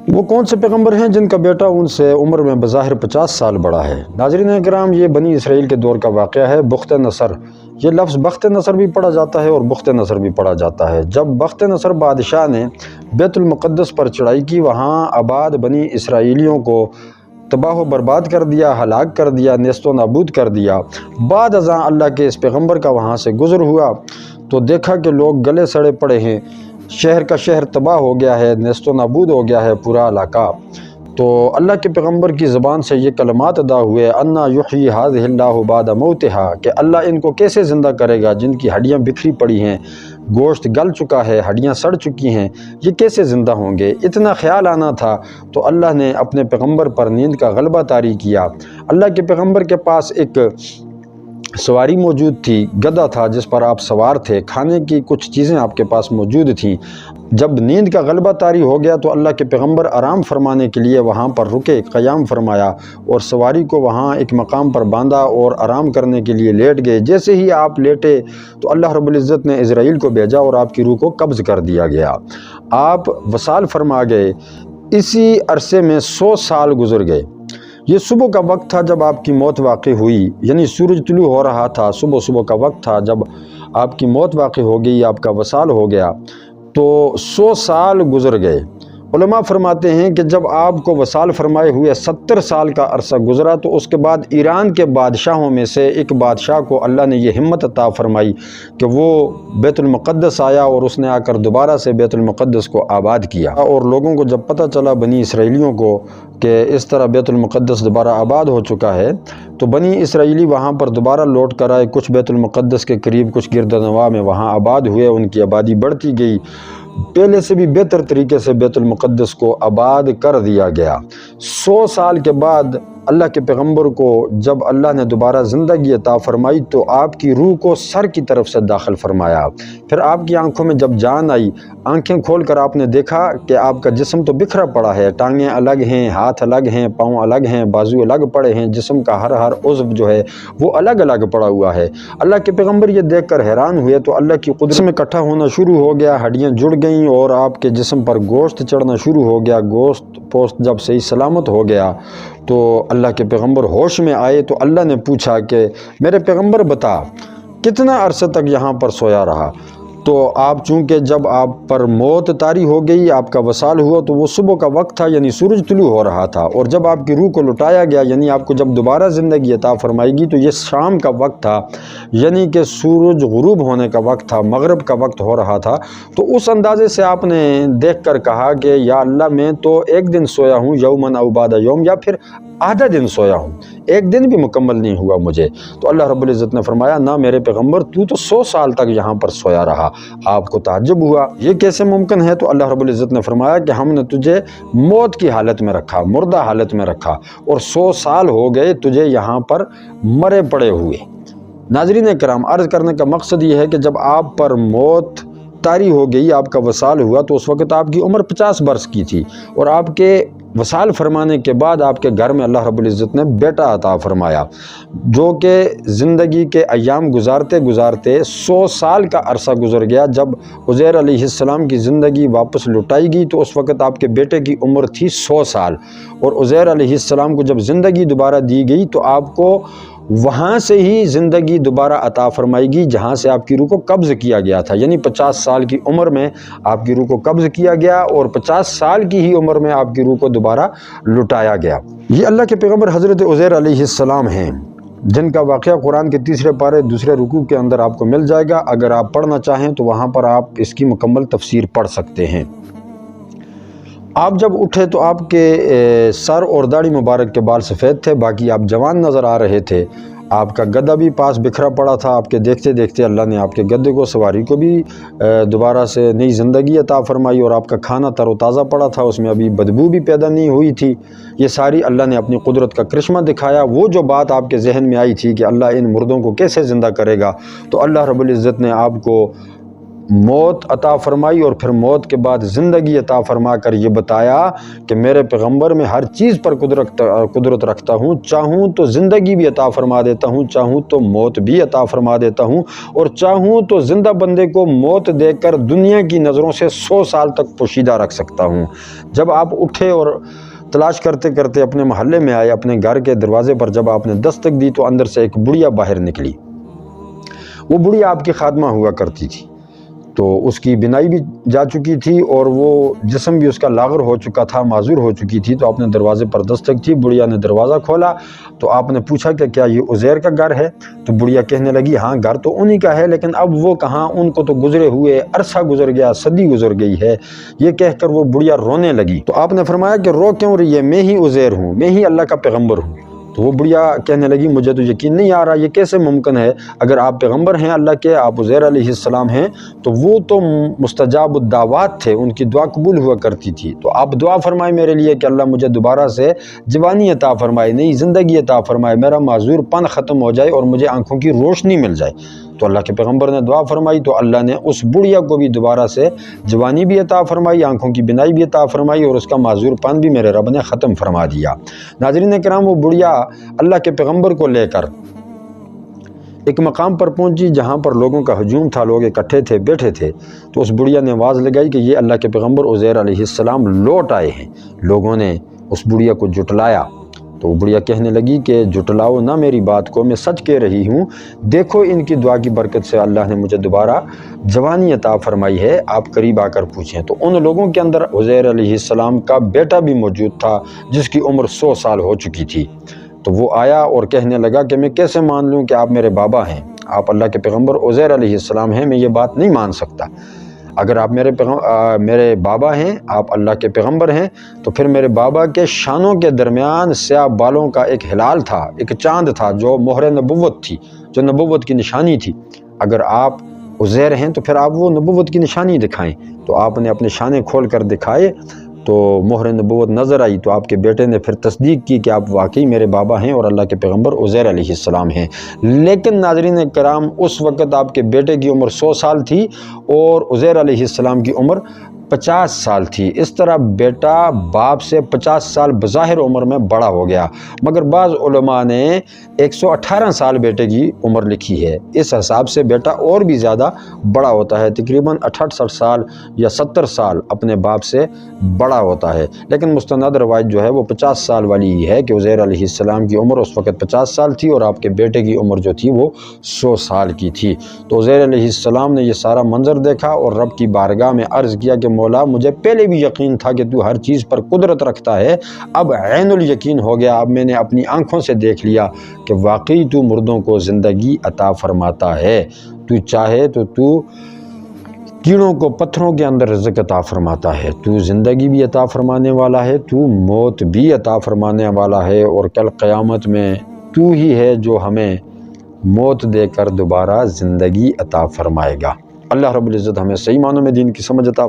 وہ کون سے پیغمبر ہیں جن کا بیٹا ان سے عمر میں بظاہر 50 سال بڑا ہے؟ ناظرین اکرام، یہ بنی اسرائیل کے دور کا واقعہ ہے۔ بخت نصر، یہ لفظ بخت نصر بھی پڑھا جاتا ہے اور بخت نصر بھی پڑھا جاتا ہے۔ جب بخت نصر بادشاہ نے بیت المقدس پر چڑھائی کی، وہاں آباد بنی اسرائیلیوں کو تباہ و برباد کر دیا، ہلاک کر دیا، نیست و نابود کر دیا۔ بعد ازاں اللہ کے اس پیغمبر کا وہاں سے گزر ہوا تو دیکھا کہ لوگ گلے سڑے پڑے ہیں، شہر کا شہر تباہ ہو گیا ہے، نیست و نابود ہو گیا ہے پورا علاقہ۔ تو اللہ کے پیغمبر کی زبان سے یہ کلمات ادا ہوئے، انا یحیی ھذہ اللہ بعد موتھا، کہ اللہ ان کو کیسے زندہ کرے گا جن کی ہڈیاں بکھری پڑی ہیں، گوشت گل چکا ہے، ہڈیاں سڑ چکی ہیں، یہ کیسے زندہ ہوں گے؟ اتنا خیال آنا تھا تو اللہ نے اپنے پیغمبر پر نیند کا غلبہ طاری کیا۔ اللہ کے پیغمبر کے پاس ایک سواری موجود تھی، گدھا تھا جس پر آپ سوار تھے، کھانے کی کچھ چیزیں آپ کے پاس موجود تھیں۔ جب نیند کا غلبہ طاری ہو گیا تو اللہ کے پیغمبر آرام فرمانے کے لیے وہاں پر رکے، قیام فرمایا اور سواری کو وہاں ایک مقام پر باندھا اور آرام کرنے کے لیے لیٹ گئے۔ جیسے ہی آپ لیٹے تو اللہ رب العزت نے اسرائیل کو بھیجا اور آپ کی روح کو قبض کر دیا گیا، آپ وصال فرما گئے۔ اسی عرصے میں 100 سال گزر گئے۔ یہ صبح کا وقت تھا جب آپ کی موت واقع ہوئی، یعنی سورج طلوع ہو رہا تھا، صبح کا وقت تھا جب آپ کی موت واقع ہو گئی، آپ کا وصال ہو گیا، تو 100 سال گزر گئے۔ علماء فرماتے ہیں کہ جب آپ کو وصال فرمائے ہوئے 70 سال کا عرصہ گزرا تو اس کے بعد ایران کے بادشاہوں میں سے ایک بادشاہ کو اللہ نے یہ ہمت عطا فرمائی کہ وہ بیت المقدس آیا اور اس نے آ کر دوبارہ سے بیت المقدس کو آباد کیا۔ اور لوگوں کو جب پتہ چلا بنی اسرائیلیوں کو کہ اس طرح بیت المقدس دوبارہ آباد ہو چکا ہے، تو بنی اسرائیلی وہاں پر دوبارہ لوٹ کر آئے، کچھ بیت المقدس کے قریب، کچھ گرد و نواح میں وہاں آباد ہوئے، ان کی آبادی بڑھتی گئی، پہلے سے بھی بہتر طریقے سے بیت المقدس کو آباد کر دیا گیا۔ 100 سال کے بعد اللہ کے پیغمبر کو جب اللہ نے دوبارہ زندگی عطا فرمائی تو آپ کی روح کو سر کی طرف سے داخل فرمایا۔ پھر آپ کی آنکھوں میں جب جان آئی، آنکھیں کھول کر آپ نے دیکھا کہ آپ کا جسم تو بکھرا پڑا ہے، ٹانگیں الگ ہیں، ہاتھ الگ ہیں، پاؤں الگ ہیں، بازو الگ پڑے ہیں، جسم کا ہر عضو جو ہے وہ الگ الگ پڑا ہوا ہے۔ اللہ کے پیغمبر یہ دیکھ کر حیران ہوئے تو اللہ کی قدرت میں اکٹھا ہونا شروع ہو گیا، ہڈیاں جڑ گئیں اور آپ کے جسم پر گوشت چڑھنا شروع ہو گیا۔ گوشت پوست جب صحیح سلامت ہو گیا تو اللہ کے پیغمبر ہوش میں آئے تو اللہ نے پوچھا کہ میرے پیغمبر بتا کتنا عرصے تک یہاں پر سویا رہا؟ تو آپ چونکہ جب آپ پر موت طاری ہو گئی، آپ کا وصال ہوا تو وہ صبح کا وقت تھا، یعنی سورج طلوع ہو رہا تھا، اور جب آپ کی روح کو لٹایا گیا، یعنی آپ کو جب دوبارہ زندگی عطا فرمائے گی تو یہ شام کا وقت تھا، یعنی کہ سورج غروب ہونے کا وقت تھا، مغرب کا وقت ہو رہا تھا۔ تو اس اندازے سے آپ نے دیکھ کر کہا کہ یا اللہ میں تو ایک دن سویا ہوں، یومن او بعد یوم، یا پھر آدھا دن سویا ہوں، ایک دن بھی مکمل نہیں ہوا مجھے۔ تو اللہ رب العزت نے فرمایا نہ میرے پیغمبر، تو 100 سال تک یہاں پر سویا رہا۔ آپ کو تعجب ہوا یہ کیسے ممکن ہے؟ تو اللہ رب العزت نے فرمایا کہ ہم نے تجھے موت کی حالت میں رکھا، مردہ حالت میں رکھا، اور 100 سال ہو گئے تجھے یہاں پر مرے پڑے ہوئے۔ ناظرین کرام، عرض کرنے کا مقصد یہ ہے کہ جب آپ پر موت طاری ہو گئی، آپ کا وصال ہوا، تو اس وقت آپ کی عمر 50 برس کی تھی، اور آپ کے وصال فرمانے کے بعد آپ کے گھر میں اللہ رب العزت نے بیٹا عطا فرمایا، جو کہ زندگی کے ایام گزارتے گزارتے 100 سال کا عرصہ گزر گیا۔ جب عزیر علیہ السلام کی زندگی واپس لوٹائی گئی تو اس وقت آپ کے بیٹے کی عمر تھی 100 سال، اور عزیر علیہ السلام کو جب زندگی دوبارہ دی گئی تو آپ کو وہاں سے ہی زندگی دوبارہ عطا فرمائی گی جہاں سے آپ کی روح کو قبض کیا گیا تھا، یعنی 50 سال کی عمر میں آپ کی روح کو قبض کیا گیا اور 50 سال کی ہی عمر میں آپ کی روح کو دوبارہ لٹایا گیا۔ یہ اللہ کے پیغمبر حضرت عزیر علیہ السلام ہیں، جن کا واقعہ قرآن کے 3 پارے 2 رکوع کے اندر آپ کو مل جائے گا۔ اگر آپ پڑھنا چاہیں تو وہاں پر آپ اس کی مکمل تفسیر پڑھ سکتے ہیں۔ آپ جب اٹھے تو آپ کے سر اور داڑھی مبارک کے بال سفید تھے، باقی آپ جوان نظر آ رہے تھے۔ آپ کا گدھا بھی پاس بکھرا پڑا تھا، آپ کے دیکھتے دیکھتے اللہ نے آپ کے گدھے کو، سواری کو بھی دوبارہ سے نئی زندگی عطا فرمائی، اور آپ کا کھانا تر و تازہ پڑا تھا، اس میں ابھی بدبو بھی پیدا نہیں ہوئی تھی۔ یہ ساری اللہ نے اپنی قدرت کا کرشمہ دکھایا۔ وہ جو بات آپ کے ذہن میں آئی تھی کہ اللہ ان مردوں کو کیسے زندہ کرے گا، تو اللہ رب العزت نے آپ کو موت عطا فرمائی اور پھر موت کے بعد زندگی عطا فرما کر یہ بتایا کہ میرے پیغمبر میں ہر چیز پر قدرت رکھتا ہوں، چاہوں تو زندگی بھی عطا فرما دیتا ہوں، چاہوں تو موت بھی عطا فرما دیتا ہوں، اور چاہوں تو زندہ بندے کو موت دے کر دنیا کی نظروں سے 100 سال تک پوشیدہ رکھ سکتا ہوں۔ جب آپ اٹھے اور تلاش کرتے کرتے اپنے محلے میں آئے، اپنے گھر کے دروازے پر جب آپ نے دستک دی تو اندر سے ایک بڑھیا باہر نکلی۔ وہ بڑھیا آپ کی خادمہ ہوا کرتی تھی، تو اس کی بینائی بھی جا چکی تھی اور وہ جسم بھی اس کا لاغر ہو چکا تھا، معذور ہو چکی تھی۔ تو آپ نے دروازے پر دستک دی، بڑھیا نے دروازہ کھولا تو آپ نے پوچھا کہ کیا یہ عزیر کا گھر ہے؟ تو بڑھیا کہنے لگی ہاں گھر تو انہی کا ہے، لیکن اب وہ کہاں، ان کو تو گزرے ہوئے عرصہ گزر گیا، صدی گزر گئی ہے۔ یہ کہہ کر وہ بڑھیا رونے لگی۔ تو آپ نے فرمایا کہ رو کیوں رہی ہے؟ میں ہی عزیر ہوں، میں ہی اللہ کا پیغمبر ہوں۔ تو وہ بڑھیا کہنے لگی مجھے تو یقین نہیں آ رہا، یہ کیسے ممکن ہے؟ اگر آپ پیغمبر ہیں اللہ کے، آپ عزیر علیہ السلام ہیں، تو وہ تو مستجاب الدعوات تھے، ان کی دعا قبول ہوا کرتی تھی۔ تو آپ دعا فرمائے میرے لیے کہ اللہ مجھے دوبارہ سے جوانی عطا فرمائے، نئی زندگی عطا فرمائے، میرا معذور پن ختم ہو جائے اور مجھے آنکھوں کی روشنی مل جائے۔ تو اللہ کے پیغمبر نے دعا فرمائی تو اللہ نے اس بڑھیا کو بھی دوبارہ سے جوانی بھی عطا فرمائی، آنکھوں کی بینائی بھی عطا فرمائی، اور اس کا معذور پن بھی میرے رب نے ختم فرما دیا۔ ناظرین کرام، وہ بڑھیا اللہ کے پیغمبر کو لے کر ایک مقام پر پہنچی جہاں پر لوگوں کا ہجوم تھا، لوگ اکٹھے تھے، بیٹھے تھے۔ تو اس بڑھیا نے آواز لگائی کہ یہ اللہ کے پیغمبر عزیر علیہ السلام لوٹ آئے ہیں۔ لوگوں نے اس بڑھیا کو جھٹلایا تو وہ بڑھیا کہنے لگی کہ جھٹلاؤ نہ میری بات کو، میں سچ کہہ رہی ہوں، دیکھو ان کی دعا کی برکت سے اللہ نے مجھے دوبارہ جوانی عطا فرمائی ہے، آپ قریب آ کر پوچھیں۔ تو ان لوگوں کے اندر عزیر علیہ السلام کا بیٹا بھی موجود تھا جس کی عمر 100 سال ہو چکی تھی۔ تو وہ آیا اور کہنے لگا کہ میں کیسے مان لوں کہ آپ میرے بابا ہیں، آپ اللہ کے پیغمبر عزیر علیہ السلام ہیں، میں یہ بات نہیں مان سکتا۔ اگر آپ میرے بابا ہیں، آپ اللہ کے پیغمبر ہیں، تو پھر میرے بابا کے شانوں کے درمیان سیاہ بالوں کا ایک ہلال تھا، ایک چاند تھا جو مہر نبوت تھی، جو نبوت کی نشانی تھی۔ اگر آپ عزیر ہیں تو پھر آپ وہ نبوت کی نشانی دکھائیں۔ تو آپ نے اپنے شانے کھول کر دکھائے تو مہر نبوت نظر آئی۔ تو آپ کے بیٹے نے پھر تصدیق کی کہ آپ واقعی میرے بابا ہیں اور اللہ کے پیغمبر عزیر علیہ السلام ہیں۔ لیکن ناظرین کرام، اس وقت آپ کے بیٹے کی عمر 100 سال تھی اور عزیر علیہ السلام کی عمر 50 سال تھی۔ اس طرح بیٹا باپ سے 50 سال بظاہر عمر میں بڑا ہو گیا، مگر بعض علماء نے 118 سال بیٹے کی عمر لکھی ہے۔ اس حساب سے بیٹا اور بھی زیادہ بڑا ہوتا ہے، تقریباً 68 سال یا 70 سال اپنے باپ سے بڑا ہوتا ہے۔ لیکن مستند روایت جو ہے وہ 50 سال والی ہی ہے کہ عزیر علیہ السلام کی عمر اس وقت 50 سال تھی اور آپ کے بیٹے کی عمر جو تھی وہ 100 سال کی تھی۔ تو عزیر علیہ السلام نے یہ سارا منظر دیکھا اور رب کی بارگاہ میں عرض کیا کہ مولا، مجھے پہلے بھی یقین تھا کہ تو ہر چیز پر قدرت رکھتا ہے، اب عین الیقین ہو گیا، اب میں نے اپنی آنکھوں سے دیکھ لیا کہ واقعی تو مردوں کو زندگی عطا فرماتا ہے، تو چاہے تو کیڑوں کو پتھروں کے اندر رزق عطا فرماتا ہے، تو زندگی بھی عطا فرمانے والا ہے، تو موت بھی عطا فرمانے والا ہے، اور کل قیامت میں تو ہی ہے جو ہمیں موت دے کر دوبارہ زندگی عطا فرمائے گا۔ اللہ رب العزت ہمیں صحیح معنوں میں دین کی سمجھ عطا